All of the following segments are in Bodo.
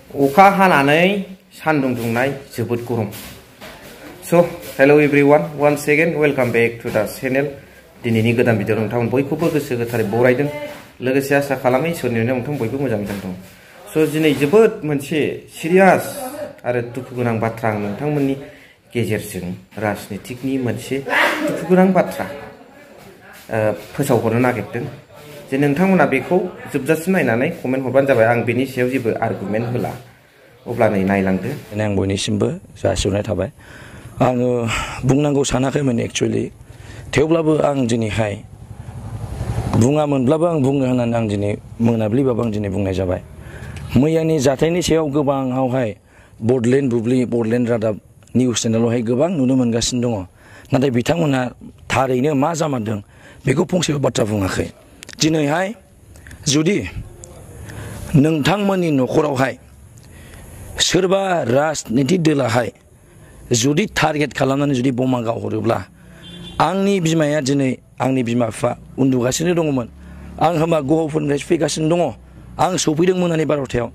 अखा हानानै सान्दुं दुंनाय जोबोद गरम। So hello everyone, once again welcome back to the channel. दिनैनि गोदान भिडिअ नोंथांमोन बयखौबो गोसो गोथारै बरायदों, लोगोसे आसा खालामो इसोरनि अननायाव नोंथां बयबो मोजाङै दं। So दिनै जोबोद मोनसे सिरियास आरो दुखु गोनां बाथ्रा आं नोंथांमोननि गेजेरजों राजनितिकनि मोनसे दुखु गोनां बाथ्रा फोसावहरनो नागिरदों। जे नोंथांमोना बेखौ जोबजासिम नायनानै कमेन्ट हरबानो जाबाय। आं बेनि सायाव जेबो आर्गुमेन्ट होला, अब्ला नै नायलांदो। आं बयनिसिमबो जासिहरनाय थाबाय। आङो बुंनांगौ सानाखैमोन एक्चुअलि, थेवब्लाबो आं दिनैहाय बुङामोनब्लाबो आं बुंनो होननानै आं दिनै मोनाब्लिबाबो आं दिनै बुंनाय जाबाय। मैयानि जाथायनि सायाव गोबाङावहाय बडलेण्ड रादाब निउस चेनेलावहाय गोबां नुनो मोनगासिनो दङ, नाथाय बिथांमोना थारैनो मा जामारदों बेखौ फंसेबो बाथ्रा बुङाखै। दिनैहाय जुदि नोंथांमोननि न'खरावहाय सोरबा राजनिति दोलाहाय जुदि टारगेट खालामनानै जुदि बमा गावहरोब्ला, आंनि बिमाया दिनै आंनि बिमा बिफा उन्दुगासिनो दङमोन, आं होमबा गहपुरनिफ्राय फैगासिनो दङ, आं सफैदों मोनानि 12थायाव,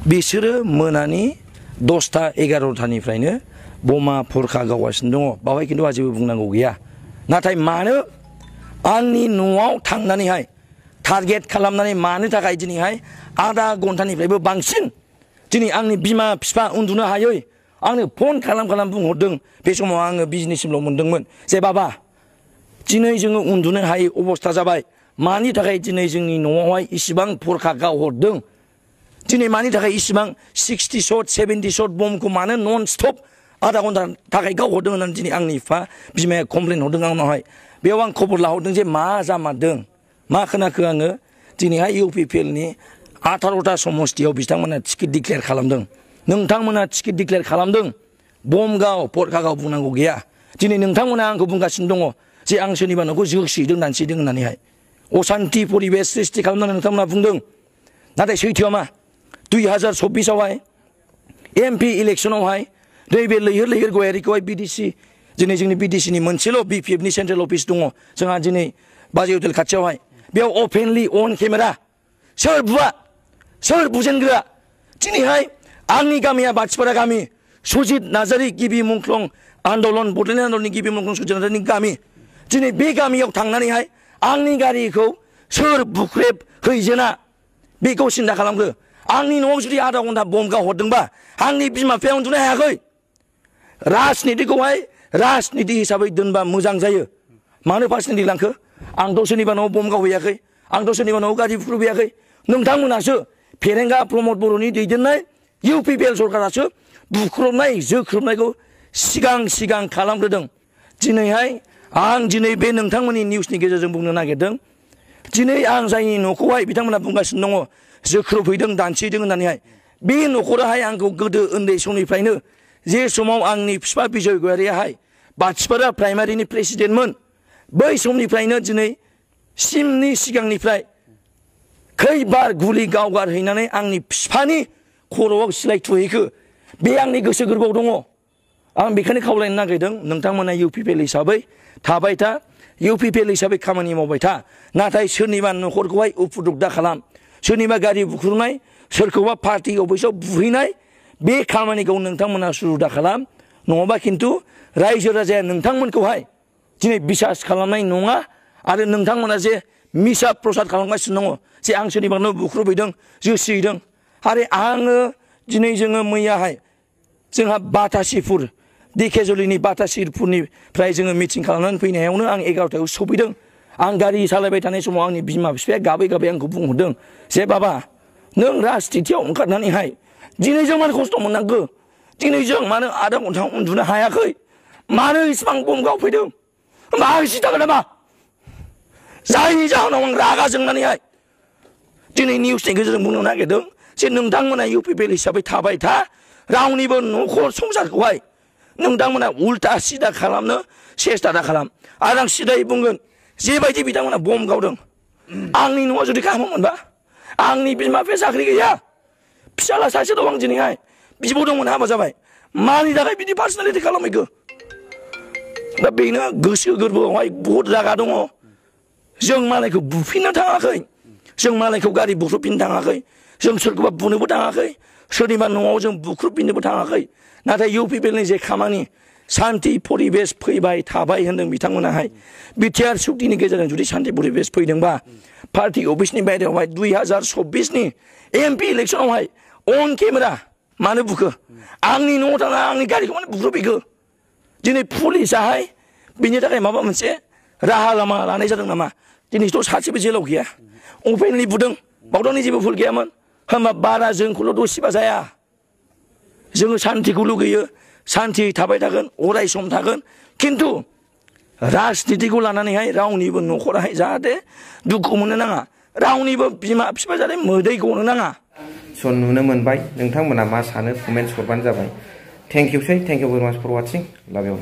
बिसोरो मोनानि 10ता 11तानिफ्रायनो बमा फरखा गावगासिनो दङ। बावहाय खिन्थु आं जेबो बुंनांगौ गैया। नाथाय मानो आंनि न'आव थांनानैहाय टारगेट खालामनानै मानो थाखाय दिनैहाय आधा घन्टानिफ्रायबो बांसिन दिनै आंनि बिमा बिफा उन्दुनो हायै आंनो फन खालाम बुंहरदों। बे समाव आङो बिजनेससिमल' मोनदोंमोन जे बाबा दिनै जोङो उन्दुनो हायै अबस्था जाबाय, मानि थाखाय दिनै जोंनि न'आवहाय इसिबां फरखा गावहरदों, दिनै मानि थाखाय इसिबां 60 शट 70 शट बमखौ मानो नन स्टप आधा घन्टा थाखाय गावहरदों होननानै दिनै आंनि बिमाया कमप्लेन हरदों आंनावहाय। बेयाव आं खबर लाहरदों जे मा जामारदों, मा खोनाखो आङो दिनैहाय UPPLनि 18ता समस्तियाव बिथांमोना टिकेट डिक्लेयार खालामदों। नोंथांमोना टिकेट डिक्लेयार खालामदों, बम गाव फरखा गाव बुंनांगौ गैया। दिनै नोंथांमोना आंखौ बुंगासिनो दङ जे आं सोरनिबा न'खौ जोसिदों दानसिदों होननानैहाय असान्ति परिबेस सृष्टि खालामनानै नोंथांमोना बुंदों। नाथाय सैथोआ मा, 2024आवहाय MP इलेक्सनावहाय नैबे लैहोर गयारिखौहाय BDC, दिनै जोंनि BDCनि मोनसेल' BPFनि सेन्ट्रेल अफिस दङ जोंहा दिनै बाजै हटेल खाथियावहाय, बेयाव अपेनलि अन केमेरा सोर बुजेनग्रा। दिनैहाय आंनि गामिया बाथिपारा गामि, सुजित नार्जारी गिबि मुंख्लं आन्दलन बडलेण्ड आन्दलननि गिबि मुंख्लं सुजित नार्जारीनि गामि। दिनै बे गामियाव थांनानैहाय आंनि गारिखौ सोर बुख्रेब हैजेना बेखौ सिन्था खालामग्रो। आंनि न'आव जुदि आधा घन्टा बम गावहरदोंबा आंनि बिमा बिफाया उन्दुनो हायाखै। राजनितिखौहाय राजनिति हिसाबै दोनबा मोजां जायो। मानो पार्सनेलि लांखो? आंथ' सोरनिबा न'आव बम गावहैयाखै, आंथ' सोरनिबा न'आव गारि बुख्रुबहैयाखै। नोंथांमोनासो फेरेंगा प्रमद बर'नि दैदेननाय UPPL सरकारासो बुख्रुबनाय जोख्रुबनायखौ सिगां खालामग्रोदों। दिनैहाय आं दिनै बे नोंथांमोननि निउसनि गेजेरजों बुंनो नागिरदों, दिनै आं जायनि न'खौहाय बिथांमोना बुंगासिनो दङ जोख्रुबहैदों दानसिदों होननानैहाय, बे न'खराहाय आंखौ गोदो उन्दै समनिफ्रायनो, जे समाव आंनि बिफा बिजय गयारियाहाय बाथिपारा प्राइमारिनि प्रेसिडेन्टमोन, बै समनिफ्रायनो दिनै सिमनि सिगांनिफ्राय खैबार गुलि गावगारहैनानै आंनि बिफानि खर'आव सिलाय थुहैखो, बे आंनि गोसो गोरबोआव दङ। आं बेखायनो खावलायनो नागिरदों, नोंथांमोना UPPL हिसाबै थाबाय था, UPPL हिसाबै खामानि मावबाय था, नाथाय सोरनिबा न'खरखौहाय उफुद्रुग दा खालाम। सोरनिबा गारि बुख्रुबनाय, सोरखौबा पार्टि अफिसाव बुहैनाय, बे खामानिखौ नोंथांमोना सुरु दा खालाम। नङाबा खिन्थु रायजो राजाया नोंथांमोनखौहाय दिनै बिसास खालामनाय नङा। आरो नोंथांमोना जे मिसा प्रसाद खालामगासिनो दङ जे आं सोरनिबा न' बुख्रुबहैदों जोसिहैदों। आरो आङो दिनै जोङो मैयाहाय जोंहा बातासिपुर दिकेजलिनि बातासिपुरनिफ्राय जोङो मिटिं खालामनानै फैनायावनो आं 11थायाव सफैदों। आं गारि सालायबाय थानाय समाव आंनि बिमा बिफाया गाबै आंखौ बुंहरदों जे बाबा नों राजनितियाव ओंखारनानैहाय दिनै जों मानो खस्थ' मोननांगौ, दिनै जों मानो आधा घन्टा उन्दुनो हायाखै, मानो इसिबां बम गावफैदों, होमबा आं सिन्थागोन नामा? जायनि जाहोनाव आं रागा जोंनानैहाय दिनै निउसनि गेजेरजों बुंनो नागिरदों जे नोंथांमोना UPPL हिसाबै थाबाय था, रावनिबो न'खर संसारखौहाय नोंथांमोना उल्टा सिदा खालामनो सेस्था दा खालाम। आरो आं सिदायै बुंगोन, जेबायदि बिथांमोना बम गावदों, आंनि न'आव जुदि खालामोमोनबा, आंनि बिमा बिफाया साख्रि गैया, फिसाला सासे दं, आं दिनैहाय बिब' दंमोन, हाबा जाबाय, मानि थाखाय बिदि पार्सनेलिटि खालामहैखो? दा बेनो गोसो गोरबोआवहाय बहुद रागा दङ। जों मालायखौ बुफिननो थाङाखै, जों मालायखौ गारि बुख्रुबफिननो थाङाखै, जों सोरखौबा बुनोबो थाङाखै सोरनिबा न'आव जों बुख्रुबफिननोबो थाङाखै नाथाय UPPLनि जे खामानि शान्ति परिबेश फैबाय थाबाय होनदों बिथांमोनाहाय बिटिआर सुक्तिनि गेजेरजों जुदि शान्ति परिबेश फैदोंबा पार्टी अफिसनि बायरायावहाय 2024नि MP इलेक्सनावहाय अन केमेरा मानो बुखो आंनि न'आव थांना आंनि गारिखौ मानो बुख्रुबफैखो दिनै पुलिसाहाय बिनि थाखाय माबा मोनसे राहा लामा लानाय जादों नामा दिनैथ' सासेबो जेलाव गैया अपेनलि बुदों बावदावनि जेबो भुल गैयामोन होमबा बारा जोंखौल' दसिबा जाया जोङो शान्तिखौ लुगैयो शान्ति थाबाय थागोन अराय सम थागोन खिन्थु राजनितिखौ लानानैहाय रावनिबो न'खराहाय जाहाथे दुखु मोननो नाङा रावनिबो बिमा बिफा जाहाथे मोदै गनो नाङा स' नुनो मोनबाय नोंथांमोना मा सानो कमेन्ट्स हरबानो जाबाय थेंक इउ भेरि माच फर वाचिं लाभ इउ